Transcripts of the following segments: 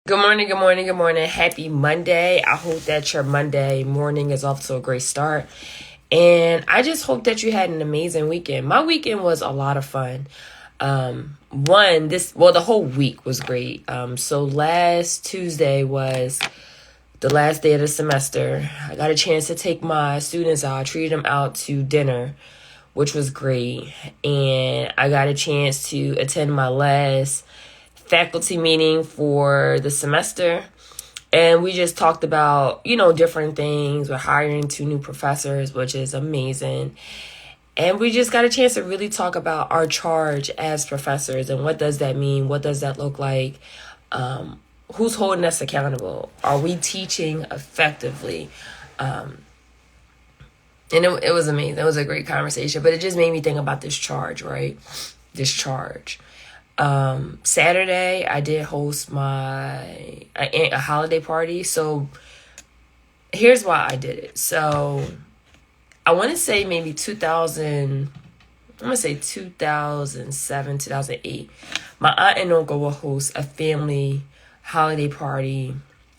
Good morning, good morning, good morning. Happy Monday. I hope that your Monday morning is off to a great start. And I just hope that you had an amazing weekend. My weekend was a lot of fun. The whole week was great. So last Tuesday was the last day of the semester. I got a chance to take my students out. I treated them out to dinner, which was great. And I got a chance to attend my last faculty meeting for the semester, and we just talked about different things. We're hiring 2 new professors, which is amazing, and we just got a chance to really talk about our charge as professors and what does that mean, what does that look like, who's holding us accountable, are we teaching effectively. And it was amazing. It was a great conversation, but it just made me think about this charge, right? This charge. Saturday I did host a holiday party. So here's why I did it. So I want to say maybe 2007, 2008. My aunt and uncle will host a family holiday party.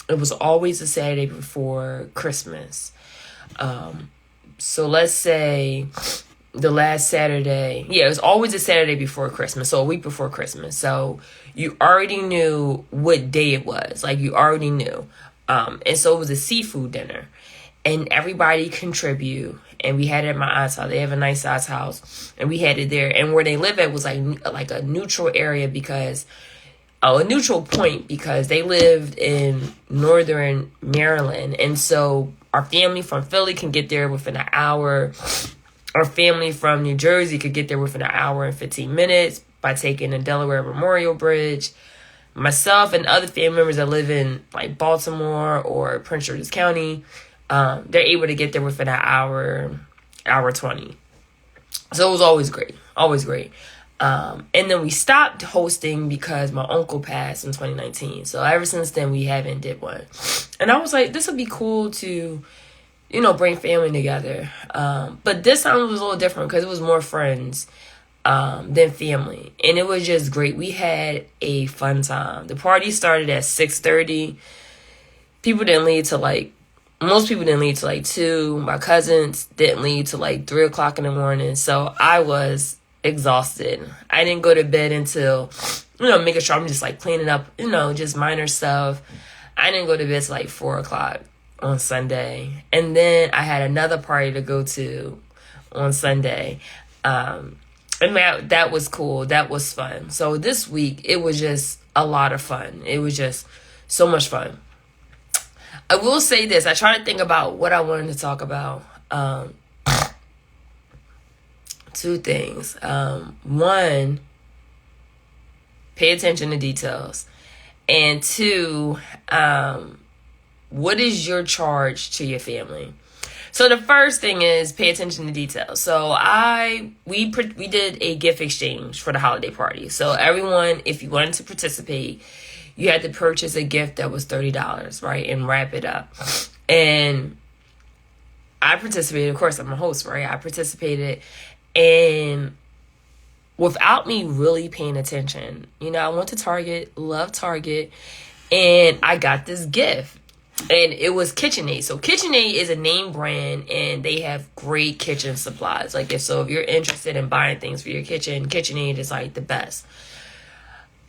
It was always a Saturday before Christmas. So let's say the last Saturday. Yeah, it was always a Saturday before Christmas, so a week before Christmas. So you already knew what day it was. Like, you already knew. And so it was a seafood dinner. And everybody contribute. And we had it at my aunt's house. They have a nice size house. And we had it there. And where they live at was like a neutral area because... a neutral point because they lived in northern Maryland. And so our family from Philly can get there within an hour. Our family from New Jersey could get there within an hour and 15 minutes by taking the Delaware Memorial Bridge. Myself and other family members that live in like Baltimore or Prince George's County, they're able to get there within an hour 20. So it was always great, always great. And then we stopped hosting because my uncle passed in 2019. So ever since then, we haven't did one. And I was like, this would be cool to bring family together. But this time it was a little different because it was more friends than family. And it was just great. We had a fun time. The party started at 6:30. Most people didn't leave till like 2. My cousins didn't leave till like 3 o'clock in the morning. So I was exhausted. I didn't go to bed until, making sure I'm just like cleaning up, just minor stuff. I didn't go to bed till like 4 o'clock on Sunday. And then I had another party to go to on Sunday. And that was cool. That was fun. So this week, it was just a lot of fun. It was just so much fun. I will say this. I try to think about what I wanted to talk about. 2 things. 1, pay attention to details. And 2, what is your charge to your family? So the first thing is pay attention to details. So we did a gift exchange for the holiday party. So everyone, if you wanted to participate, you had to purchase a gift that was $30, right? And wrap it up. And I participated. Of course, I'm a host, right? I participated. And without me really paying attention, I went to Target, love Target, and I got this gift. And it was KitchenAid. So KitchenAid is a name brand, and they have great kitchen supplies. If you're interested in buying things for your kitchen, KitchenAid is like the best.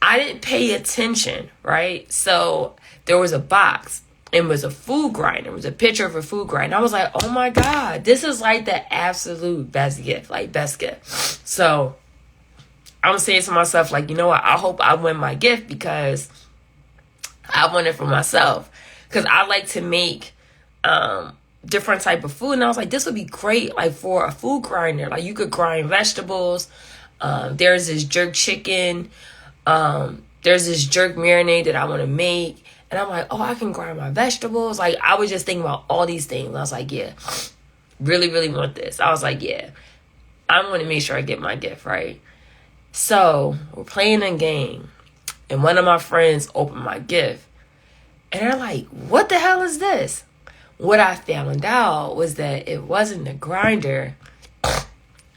I didn't pay attention, right? So there was a box. It was a food grinder. It was a picture of a food grinder. I was like, oh my God, this is like the absolute best gift, best gift. So I'm saying to myself, you know what? I hope I win my gift because I want it for myself. Because I like to make different type of food. And I was like, this would be great for a food grinder. You could grind vegetables. There's this jerk chicken. There's this jerk marinade that I want to make. And I'm like, oh, I can grind my vegetables. I was just thinking about all these things. I was like, yeah, really, really want this. I was like, yeah, I want to make sure I get my gift, right? So we're playing a game. And one of my friends opened my gift. And they're like, what the hell is this? What I found out was that it wasn't a grinder.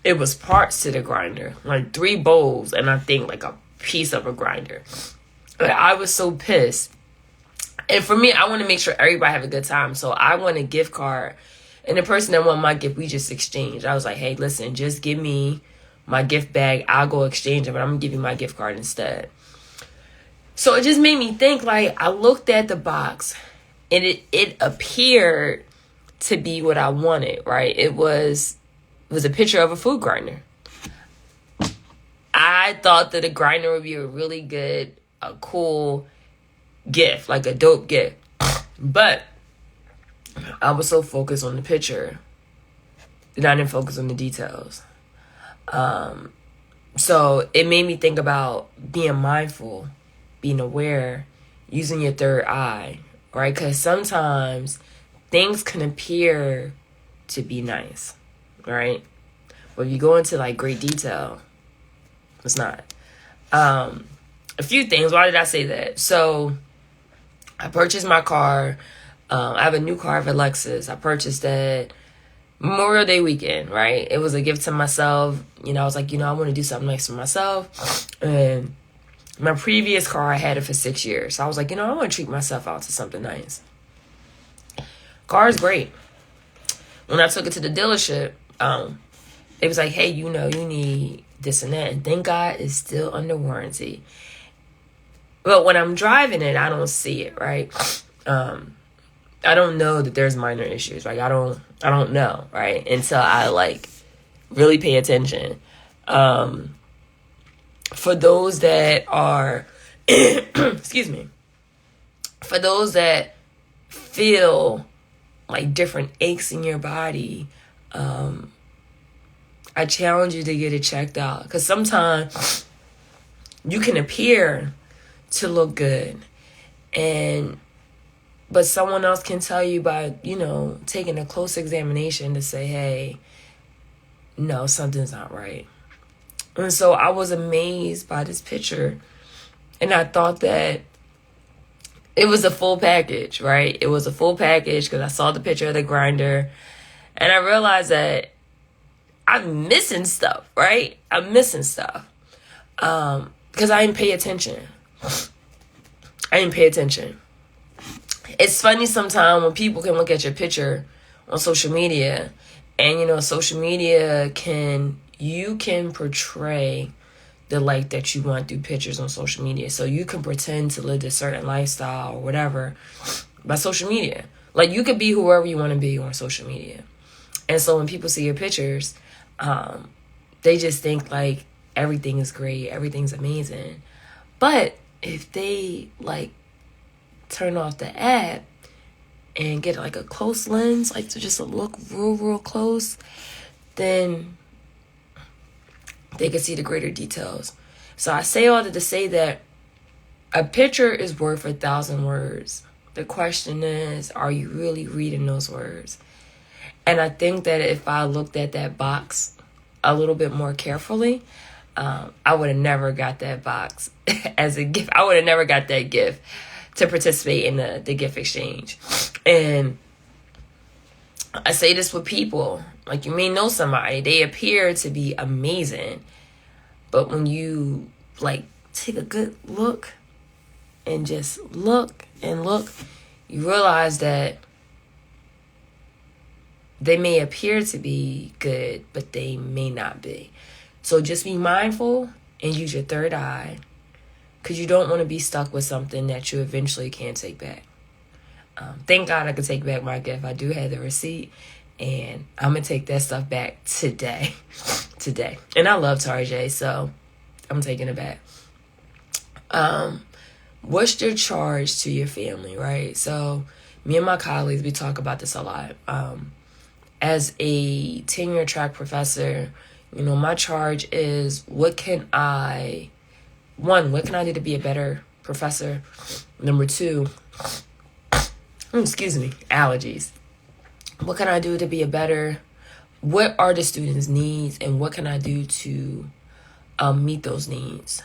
It was parts to the grinder. 3 bowls and I think a piece of a grinder. But I was so pissed And for me, I want to make sure everybody have a good time. So I want a gift card. And the person that wanted my gift, we just exchanged. I was like, hey, listen, just give me my gift bag. I'll go exchange it, but I'm going to give you my gift card instead. So it just made me think, like, I looked at the box and it appeared to be what I wanted, right? It was a picture of a food grinder. I thought that a grinder would be a really good, a cool gift, like a dope gift. But I was so focused on the picture that I didn't focus on the details. So it made me think about being mindful, being aware, using your third eye, right? Because sometimes things can appear to be nice, right? But if you go into like great detail, it's not. A few things. Why did I say that? So I purchased my car. I have a new car, I have a Lexus. I purchased that Memorial Day weekend, right? It was a gift to myself. You know, I was like, I want to do something nice for myself. And my previous car, I had it for 6 years. So I was like, I want to treat myself out to something nice. Car is great. When I took it to the dealership, it was like, hey, you need this and that. And thank God it's still under warranty. But when I'm driving it, I don't see it, right? I don't know that there's minor issues. Like, I don't know, right? Until I, like, really pay attention. For those that are, excuse me, for those that feel like different aches in your body, I challenge you to get it checked out. Because sometimes you can appear to look good, but someone else can tell you by, taking a close examination to say, hey, no, something's not right. And so I was amazed by this picture, and I thought that it was a full package, right? It was a full package because I saw the picture of the grinder, and I realized that I'm missing stuff, right? I'm missing stuff because I didn't pay attention. It's funny sometimes when people can look at your picture on social media, and social media you can portray the life that you want through pictures on social media. So you can pretend to live a certain lifestyle or whatever by social media. Like, you could be whoever you want to be on social media. And so when people see your pictures, they just think like everything is great, everything's amazing. But if they like turn off the app and get like a close lens, like to just look real close, then they can see the greater details. So I say all that to say that a picture is worth 1,000 words. The question is, are you really reading those words? And I think that if I looked at that box a little bit more carefully, I would have never got that box as a gift. I would have never got that gift to participate in the gift exchange. And I say this with people. Like, you may know somebody. They appear to be amazing. But when you, like, take a good look and just look and look, you realize that they may appear to be good, but they may not be. So just be mindful and use your third eye, because you don't want to be stuck with something that you eventually can't take back. Thank God I could take back my gift. I do have the receipt, and I'm going to take that stuff back today. And I love Tarjay, so I'm taking it back. What's your charge to your family, right? So me and my colleagues, we talk about this a lot. As a tenure track professor, my charge is what can I do to be a better professor? Number 2, allergies. What can I do to be what are the students' needs, and what can I do to meet those needs?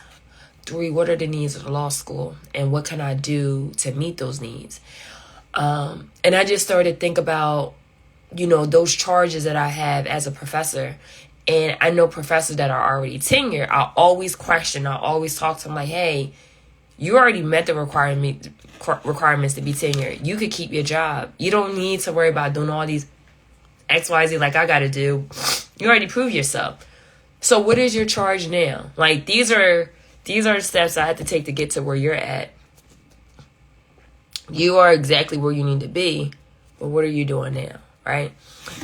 3, what are the needs of the law school, and what can I do to meet those needs? And I just started to think about, those charges that I have as a professor. And I know professors that are already tenured. I always question. I always talk to them like, hey, you already met the requirements to be tenured. You could keep your job. You don't need to worry about doing all these XYZ like I gotta do. You already proved yourself. So what is your charge now? Like, these are steps I had to take to get to where you're at. You are exactly where you need to be, but what are you doing now, right?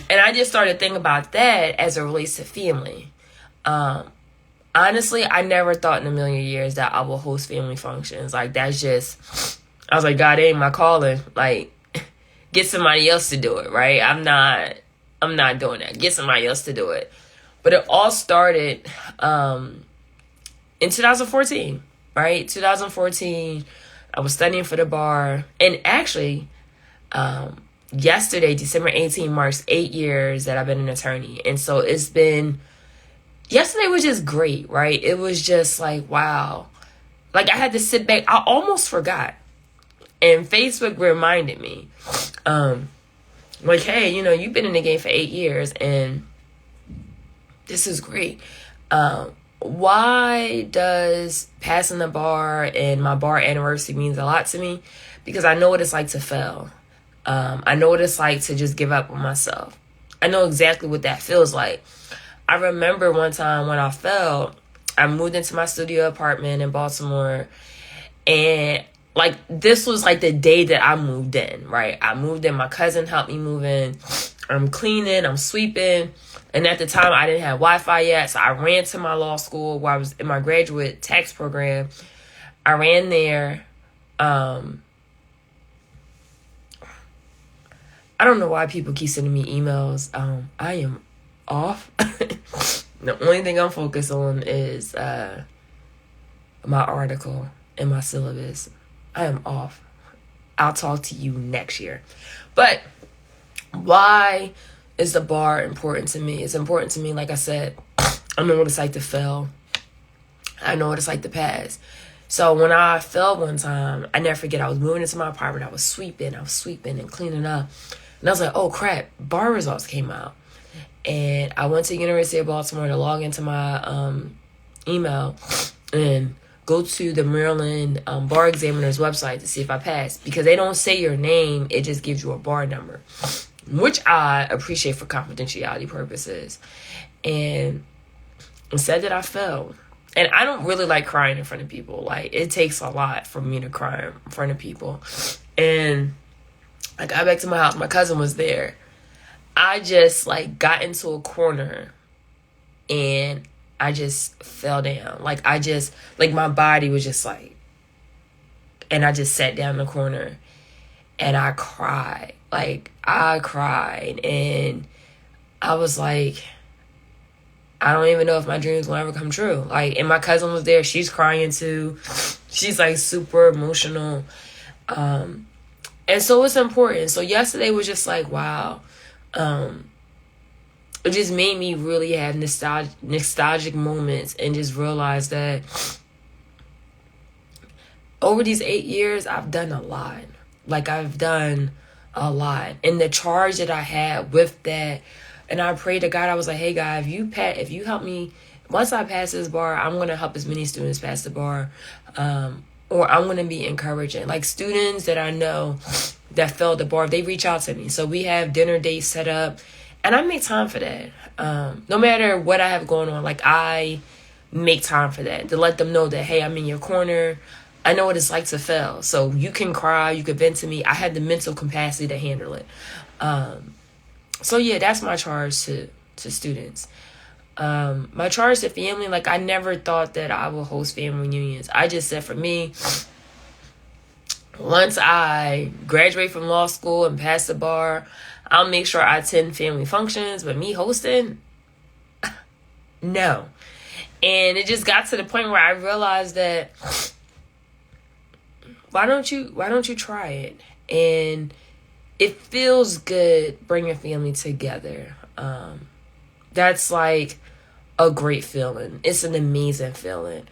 And I just started thinking about that as it relates to family. Honestly, I never thought in a million years that I will host family functions. Like, that's just, I was like, God, it ain't my calling. Like, get somebody else to do it, right? I'm not doing that. Get somebody else to do it. But it all started in 2014, right? 2014, I was studying for the bar. And actually, yesterday, December 18th, marks 8 years that I've been an attorney. And so yesterday was just great, right? It was just like, wow. Like, I had to sit back. I almost forgot. And Facebook reminded me, like, hey, you've been in the game for 8 years and this is great. Why does passing the bar and my bar anniversary means a lot to me? Because I know what it's like to fail. I know what it's like to just give up on myself. I know exactly what that feels like. I remember one time when I fell, I moved into my studio apartment in Baltimore, and like, this was like the day that I moved in, right? I moved in, my cousin helped me move in. I'm cleaning, I'm sweeping. And at the time, I didn't have Wi-Fi yet, so I ran to my law school where I was in my graduate tax program. I ran there. I don't know why people keep sending me emails. I am off. The only thing I'm focused on is my article and my syllabus. I am off. I'll talk to you next year. But why is the bar important to me? It's important to me, like I said, I know what it's like to fail. I know what it's like to pass. So when I fell one time, I never forget, I was moving into my apartment. I was sweeping and cleaning up. And I was like, oh crap, bar results came out. And I went to University of Baltimore to log into my email and go to the Maryland Bar Examiner's website to see if I passed. Because they don't say your name, it just gives you a bar number, which I appreciate for confidentiality purposes. And it said that I failed. And I don't really like crying in front of people. Like, it takes a lot for me to cry in front of people. And I got back to my house. My cousin was there. I just, like, got into a corner and I just fell down. Like, my body was just like, and I just sat down in the corner and I cried. Like, I cried and I was like, I don't even know if my dreams will ever come true. Like, and my cousin was there. She's crying too. She's like super emotional. And so it's important. So yesterday was just like, wow. It just made me really have nostalgic moments and just realize that over these 8 years, I've done a lot. Like, I've done a lot. And the charge that I had with that, and I prayed to God, I was like, hey, God, if you help me, once I pass this bar, I'm going to help as many students pass the bar. Or I'm going to be encouraging. Like, students that I know that failed the bar, they reach out to me. So we have dinner dates set up. And I make time for that. No matter what I have going on, like, I make time for that. To let them know that, hey, I'm in your corner. I know what it's like to fail. So you can cry, you can vent to me. I had the mental capacity to handle it. So yeah, that's my charge to students. My charge to family, like, I never thought that I would host family reunions. I just said, for me, once I graduate from law school and pass the bar, I'll make sure I attend family functions. But me hosting, no. And it just got to the point where I realized that why don't you try it? And it feels good bringing family together. That's like a great feeling. It's an amazing feeling.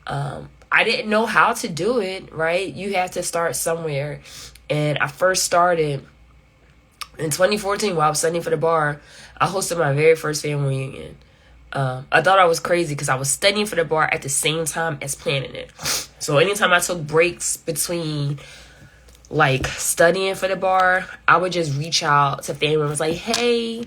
I didn't know how to do it, right? You have to start somewhere. And I first started in 2014 while I was studying for the bar. I hosted my very first family reunion. I thought I was crazy because I was studying for the bar at the same time as planning it. So anytime I took breaks between like studying for the bar, I would just reach out to family members like, hey,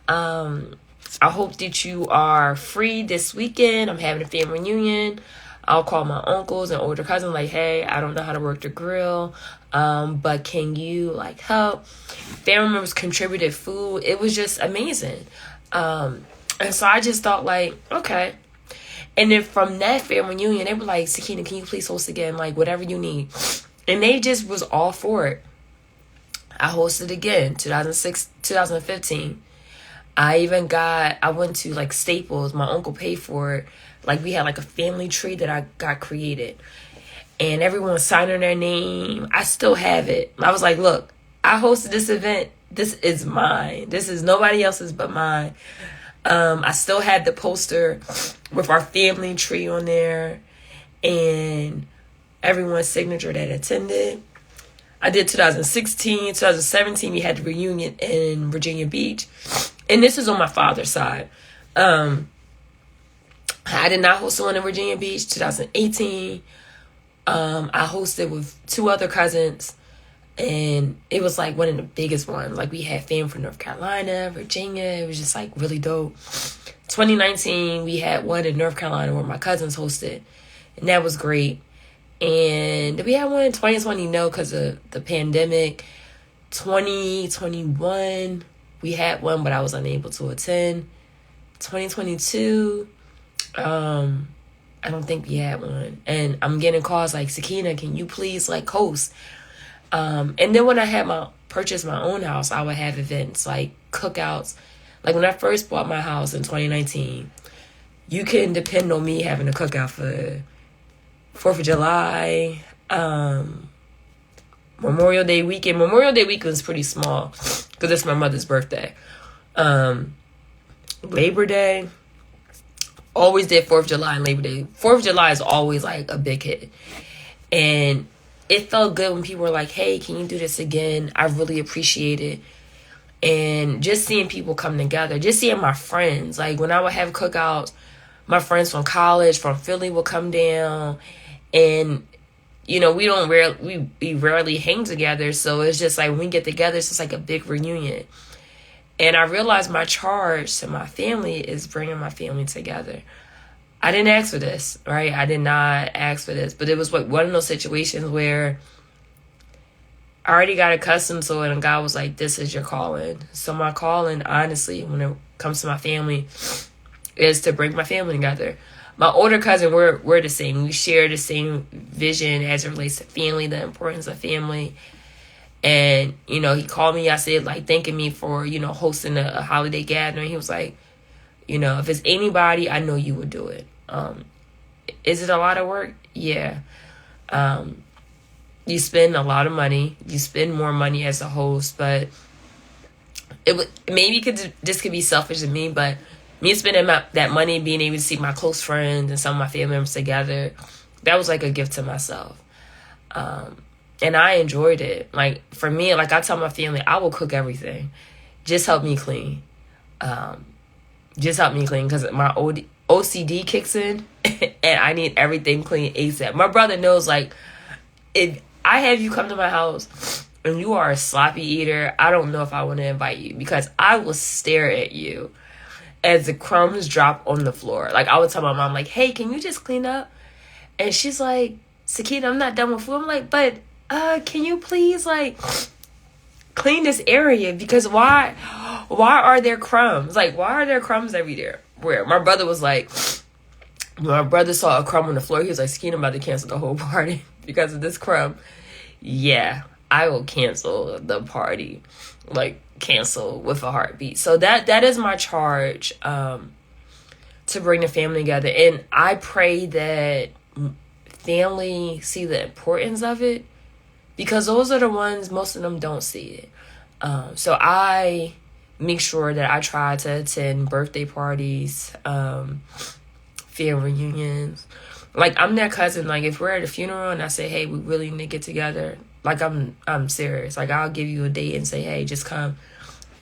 I hope that you are free this weekend. I'm having a family reunion. I'll call my uncles and older cousins like, hey, I don't know how to work the grill, but can you like help? Family members contributed food. It was just amazing. And so I just thought like, okay. And then from that family reunion, they were like, Sakina, can you please host again? Like whatever you need. And they just was all for it. I hosted again, 2015. I went to like Staples. My uncle paid for it. Like we had like a family tree that I got created. And everyone was signing their name. I still have it. I was like, look, I hosted this event. This is mine. This is nobody else's but mine. I still had the poster with our family tree on there. And everyone's signature that attended. I did 2016, 2017, we had the reunion in Virginia Beach. And this is on my father's side. I did not host one in Virginia Beach, 2018. I hosted with 2 other cousins. And it was like one of the biggest ones. Like we had fam from North Carolina, Virginia. It was just like really dope. 2019, we had one in North Carolina where my cousins hosted. And that was great. And we had one in 2020, no, because of the pandemic. 2021, we had one, but I was unable to attend. 2022, I don't think we had one. And I'm getting calls like, Sakina, can you please like host? And then when I had purchased my own house, I would have events like cookouts. Like when I first bought my house in 2019, you can depend on me having a cookout for 4th of July, Memorial Day weekend. Memorial Day weekend was pretty small because it's my mother's birthday. Labor Day, always did 4th of July and Labor Day. 4th of July is always like a big hit. And it felt good when people were like, hey, can you do this again? I really appreciate it. And just seeing people come together, just seeing my friends. Like when I would have cookouts, my friends from college, from Philly would come down. And, you know, we rarely hang together. So it's just like when we get together, it's just like a big reunion. And I realized my charge to my family is bringing my family together. I didn't ask for this, right? I did not ask for this. But it was like one of those situations where I already got accustomed to it. And God was like, this is your calling. So my calling, honestly, when it comes to my family, is to bring my family together. My older cousin, we're the same. We share the same vision as it relates to family, the importance of family. And, you know, he called me, I said, like, thanking me for, you know, hosting a holiday gathering. He was like, you know, if it's anybody, I know you would do it. Is it a lot of work? Yeah. You spend a lot of money. You spend more money as a host, but this could be selfish of me, but me spending that money, being able to see my close friends and some of my family members together, that was like a gift to myself. And I enjoyed it. Like, for me, like I tell my family, I will cook everything. Just help me clean. Just help me clean because my OCD kicks in and I need everything clean ASAP. My brother knows, like, if I have you come to my house and you are a sloppy eater, I don't know if I want to invite you because I will stare at you as the crumbs drop on the floor. Like, I would tell my mom, like, hey, can you just clean up? And she's like, Sakina, I'm not done with food. I'm like, but can you please, like, clean this area? Because why are there crumbs? Like, why are there crumbs everywhere? Where my brother was like, my brother saw a crumb on the floor. He was like, Sakina, I'm about to cancel the whole party because of this crumb. Yeah, I will cancel the party. Like, cancel with a heartbeat. So that is my charge, to bring the family together. And I pray that family see the importance of it because those are the ones, most of them don't see it. So I make sure that I try to attend birthday parties, family reunions. Like, I'm that cousin, like, if we're at a funeral and I say, hey, we really need to get together, like, I'm serious. Like, I'll give you a date and say, hey, just come.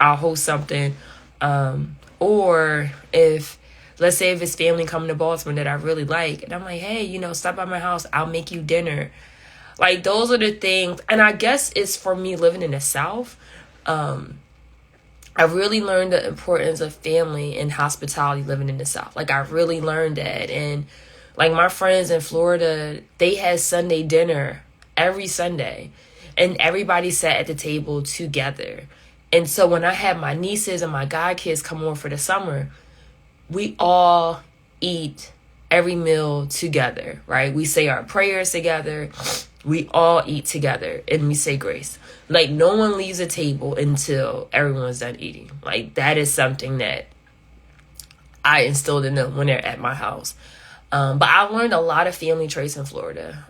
I'll host something. Or if let's say if it's family coming to Baltimore that I really like, and I'm like, hey, stop by my house, I'll make you dinner. Like, those are the things. And I guess it's for me living in the South. I really learned the importance of family and hospitality living in the South. Like, I really learned that. And like, my friends in Florida, they had Sunday dinner every Sunday, and everybody sat at the table together. And so when I had my nieces and my godkids come over for the summer, we all eat every meal together, right? We say our prayers together. We all eat together and we say grace. Like, no one leaves a table until everyone's done eating. Like, that is something that I instilled in them when they're at my house. But I learned a lot of family traits in Florida.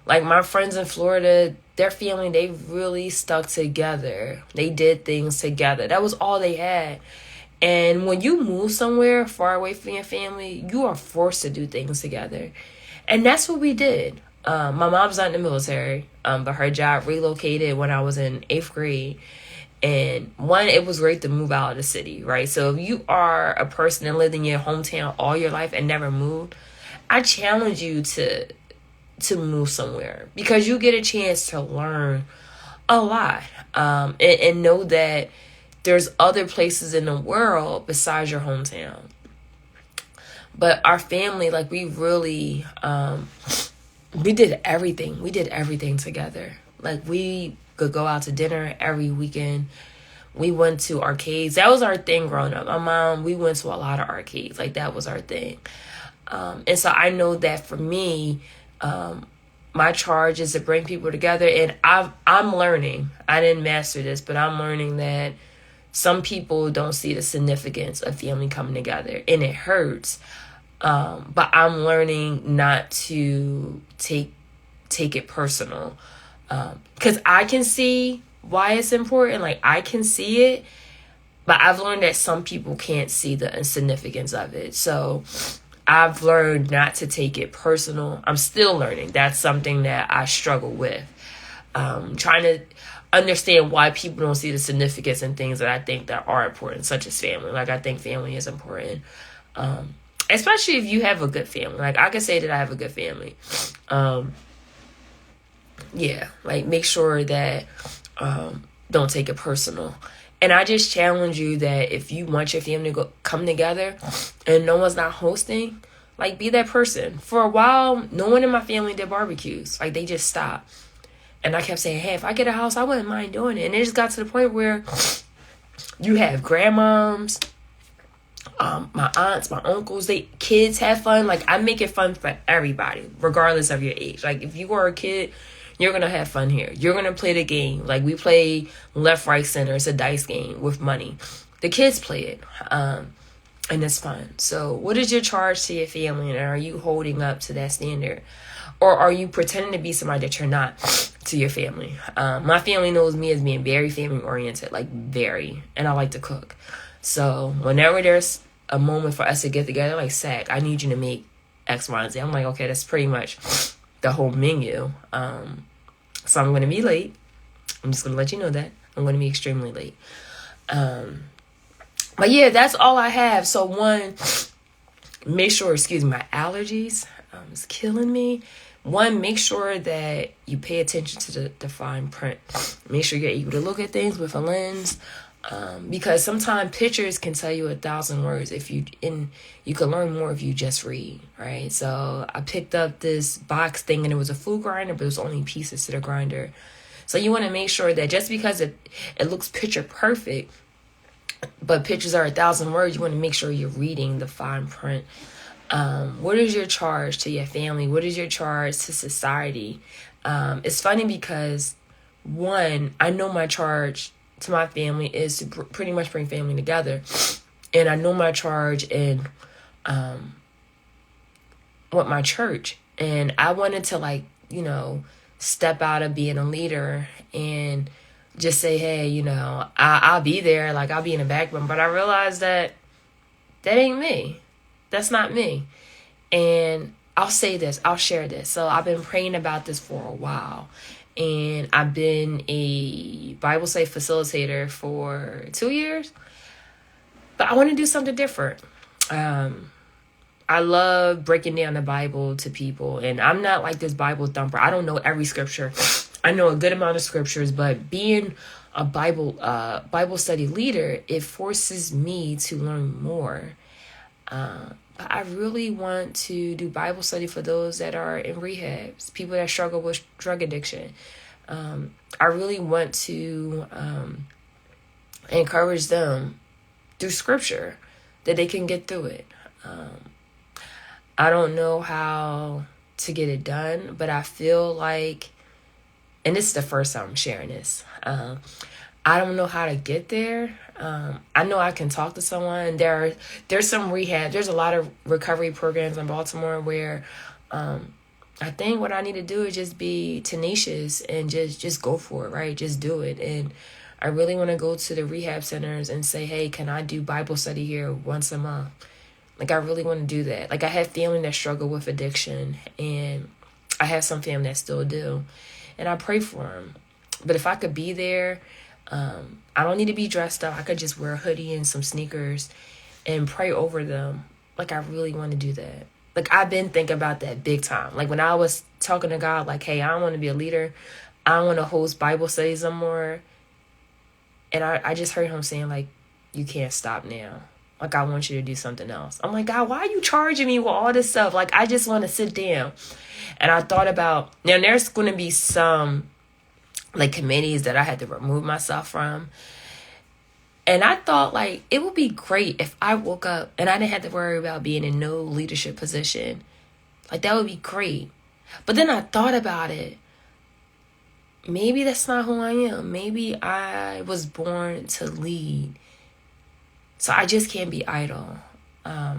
Like, my friends in Florida, their family, they really stuck together. They did things together. That was all they had. And when you move somewhere far away from your family, you are forced to do things together. And that's what we did. My mom's not in the military, but her job relocated when I was in 8th grade. And one, it was great to move out of the city, right? So if you are a person that lived in your hometown all your life and never moved, I challenge you to move somewhere, because you get a chance to learn a lot, and know that there's other places in the world besides your hometown. But our family, like, we really, we did everything. We did everything together. Like, we could go out to dinner every weekend. We went to arcades. That was our thing growing up. My mom, we went to a lot of arcades. Like, that was our thing. And so I know that for me, my charge is to bring people together. And I'm learning. I didn't master this, but I'm learning that some people don't see the significance of family coming together, and it hurts. But I'm learning not to take it personal, because I can see why it's important. Like, I can see it, but I've learned that some people can't see the significance of it. So I've learned not to take it personal. I'm still learning. That's something that I struggle with. Trying to understand why people don't see the significance in things that I think that are important, such as family. Like, I think family is important. Especially if you have a good family. Like, I can say that I have a good family. Yeah, like, make sure that don't take it personal. And I just challenge you that if you want your family to come together and no one's not hosting, like, be that person. For a while, no one in my family did barbecues. Like, they just stopped. And I kept saying, hey, if I get a house, I wouldn't mind doing it. And it just got to the point where you have grandmoms, my aunts, my uncles, kids have fun. Like, I make it fun for everybody, regardless of your age. Like, if you are a kid, you're going to have fun here. You're going to play the game. Like, we play left, right, center. It's a dice game with money. The kids play it. And it's fun. So what is your charge to your family? And are you holding up to that standard? Or are you pretending to be somebody that you're not to your family? My family knows me as being very family oriented, like, very. And I like to cook. So whenever there's a moment for us to get together, like, Zach, I need you to make X, Y, and Z. I'm like, okay, that's pretty much the whole menu. So I'm going to be late. I'm just going to let you know that. I'm going to be extremely late. But yeah, that's all I have. So one, make sure, my allergies is killing me. One, make sure that you pay attention to the fine print. Make sure you're able to look at things with a lens. Because sometimes pictures can tell you 1,000 words you can learn more if you just read, right? So I picked up this box thing and it was a food grinder, but it was only pieces to the grinder. So you want to make sure that just because it looks picture perfect, but pictures are 1,000 words, you want to make sure you're reading the fine print. What is your charge to your family? What is your charge to society? It's funny because, one, I know my charge to my family is to pretty much bring family together. And I know my charge in with my church. And I wanted to, step out of being a leader and just say, hey, I'll be there. Like, I'll be in the background. But I realized that ain't me. That's not me. And I'll say this. I'll share this. So I've been praying about this for a while. And I've been a Bible study facilitator for 2 years. But I want to do something different. I love breaking down the Bible to people, and I'm not like this Bible thumper. I don't know every scripture. I know a good amount of scriptures, but being a Bible study leader, it forces me to learn more. But I really want to do Bible study for those that are in rehabs, people that struggle with drug addiction. I really want to encourage them through scripture that they can get through it. I don't know how to get it done, but I feel like, and this is the first time I'm sharing this, I don't know how to get there. I know I can talk to someone. There's some rehab. There's a lot of recovery programs in Baltimore where I think what I need to do is just be tenacious and just go for it, right? Just do it. And I really want to go to the rehab centers and say, hey, can I do Bible study here once a month? Like, I really want to do that. Like, I have family that struggle with addiction, and I have some family that still do. And I pray for them. But if I could be there, I don't need to be dressed up. I could just wear a hoodie and some sneakers and pray over them. Like, I really want to do that. Like, I've been thinking about that big time. Like, when I was talking to God, like, hey, I don't want to be a leader. I don't want to host Bible studies no more. And I just heard him saying, like, you can't stop now. Like, I want you to do something else. I'm like, God, why are you charging me with all this stuff? Like, I just want to sit down. And I thought about, now there's going to be some, like, committees that I had to remove myself from. And I thought, like, it would be great if I woke up and I didn't have to worry about being in no leadership position. Like, that would be great. But then I thought about it. Maybe that's not who I am. Maybe I was born to lead. So I just can't be idle. I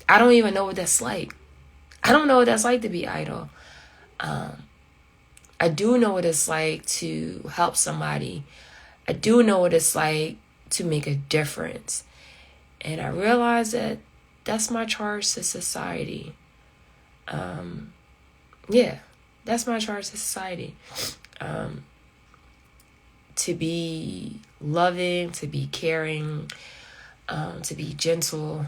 don't even know what that's like. I don't know what that's like to be idle. I do know what it's like to help somebody. I do know what it's like to make a difference. And I realize that that's my charge to society. Yeah, that's my charge to society. To be loving, to be caring, to be gentle.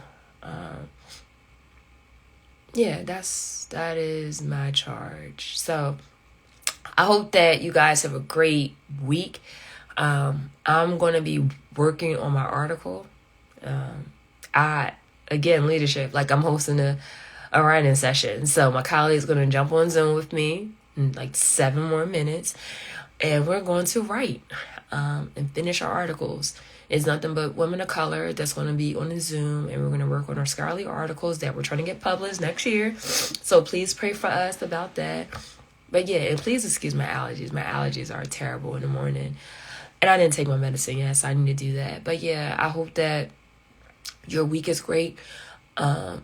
Yeah, that is my charge. So I hope that you guys have a great week. I'm going to be working on my article. Again, leadership, like, I'm hosting a writing session. So my colleague's going to jump on Zoom with me in like 7 more minutes. And we're going to write and finish our articles. It's nothing but women of color that's going to be on the Zoom. And we're going to work on our scholarly articles that we're trying to get published next year. So please pray for us about that. But yeah, and please excuse my allergies. My allergies are terrible in the morning. And I didn't take my medicine yet, so I need to do that. But yeah, I hope that your week is great. I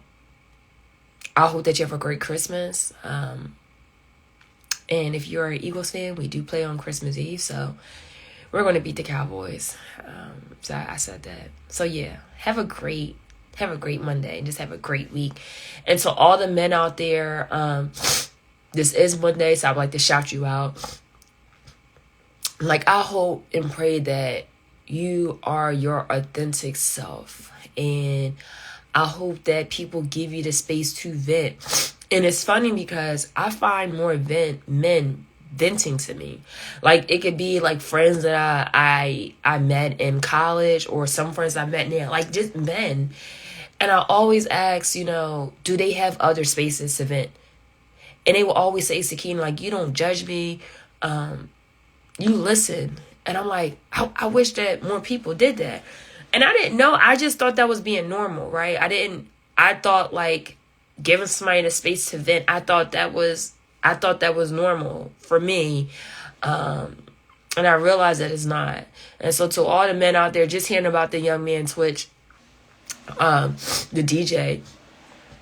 hope that you have a great Christmas. And if you're an Eagles fan, we do play on Christmas Eve, so we're going to beat the Cowboys. So I said that. So yeah, have a great Monday and just have a great week. And to all the men out there, this is Monday, so I'd like to shout you out. Like, I hope and pray that you are your authentic self. And I hope that people give you the space to vent. And it's funny because I find more men venting to me. Like, it could be like friends that I met in college, or some friends I met now, like just men. And I always ask, do they have other spaces to vent? And they will always say, Sakina, like, you don't judge me. You listen. And I'm like, I wish that more people did that. And I didn't know. I just thought that was being normal, right? I thought, like, giving somebody the space to vent, I thought that was normal for me. And I realized that it's not. And so to all the men out there, just hearing about the young man Twitch, the DJ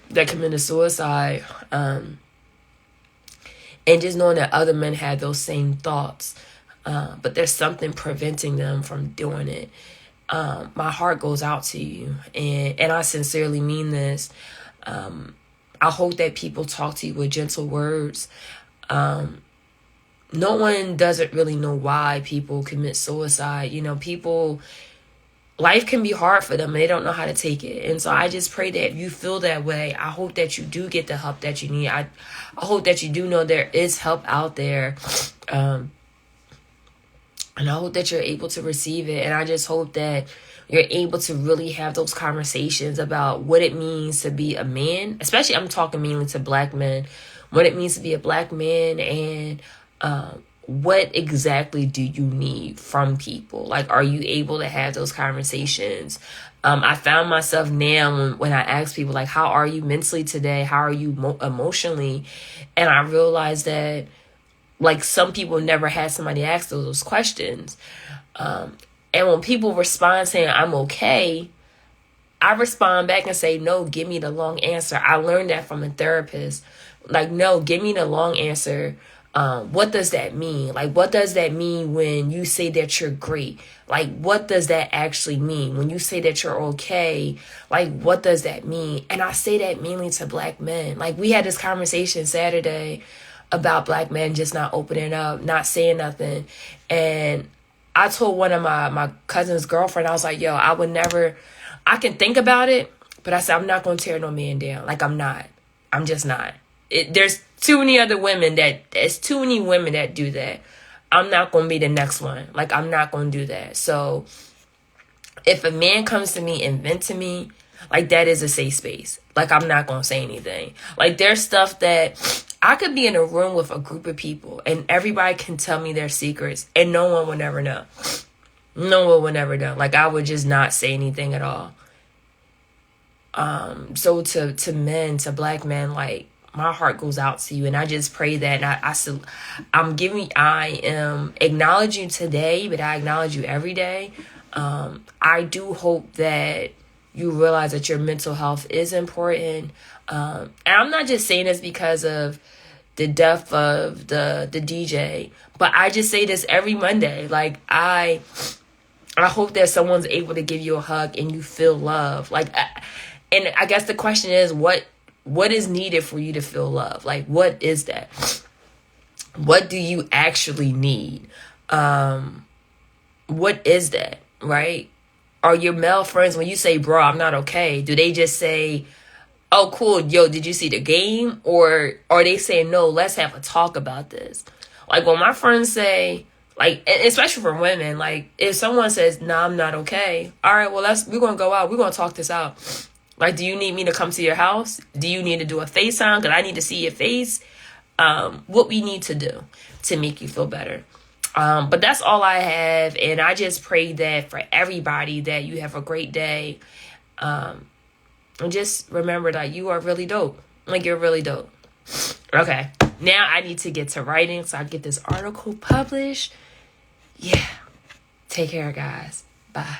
that committed suicide, and just knowing that other men had those same thoughts, but there's something preventing them from doing it. My heart goes out to you, and I sincerely mean this. I hope that people talk to you with gentle words. No one doesn't really know why people commit suicide. People, life can be hard for them and they don't know how to take it. And so I just pray that if you feel that way, I hope that you do get the help that you need. I hope that you do know there is help out there. And I hope that you're able to receive it. And I just hope that you're able to really have those conversations about what it means to be a man. Especially, I'm talking mainly to black men. What it means to be a black man, and what exactly do you need from people? Like, are you able to have those conversations? I found myself now when I ask people, like, how are you mentally today? How are you emotionally? And I realized that, like, some people never had somebody ask those questions. And when people respond saying, I'm okay, I respond back and say, no, give me the long answer. I learned that from a therapist. Like, no, give me the long answer. What does that mean? Like, what does that mean when you say that you're great? Like, what does that actually mean? When you say that you're okay, like, what does that mean? And I say that mainly to black men. Like, we had this conversation Saturday about black men just not opening up, not saying nothing. And I told one of my cousin's girlfriend, I was like, yo, I can think about it, but I said, I'm not going to tear no man down. Like, I'm just not. There's too many women that do that. I'm not going to be the next one. Like, I'm not going to do that. So if a man comes to me and vent to me, like, that is a safe space. Like, I'm not going to say anything. Like, there's stuff that I could be in a room with a group of people and everybody can tell me their secrets and no one will never know. No one will never know. Like, I would just not say anything at all. So to men, to black men, like, my heart goes out to you, and I just pray that I am acknowledging you today, but I acknowledge you every day. I do hope that you realize that your mental health is important. And I'm not just saying this because of the death of the DJ, but I just say this every Monday. Like, I hope that someone's able to give you a hug and you feel love. Like, and I guess the question is, what is needed for you to feel love? Like, what is that? What do you actually need? What is that, right? Are your male friends, when you say, bro, I'm not okay, do they just say, oh, cool, yo, did you see the game? Or are they saying, no, let's have a talk about this? Like, when my friends say, like, especially for women, like, if someone says, nah, I'm not okay, all right, well, we're going to go out. We're going to talk this out. Like, do you need me to come to your house? Do you need to do a FaceTime? Because I need to see your face. What we need to do to make you feel better. But that's all I have. And I just pray that for everybody that you have a great day. And just remember that you are really dope. Like, you're really dope. Okay. Now I need to get to writing so I get this article published. Yeah. Take care, guys. Bye.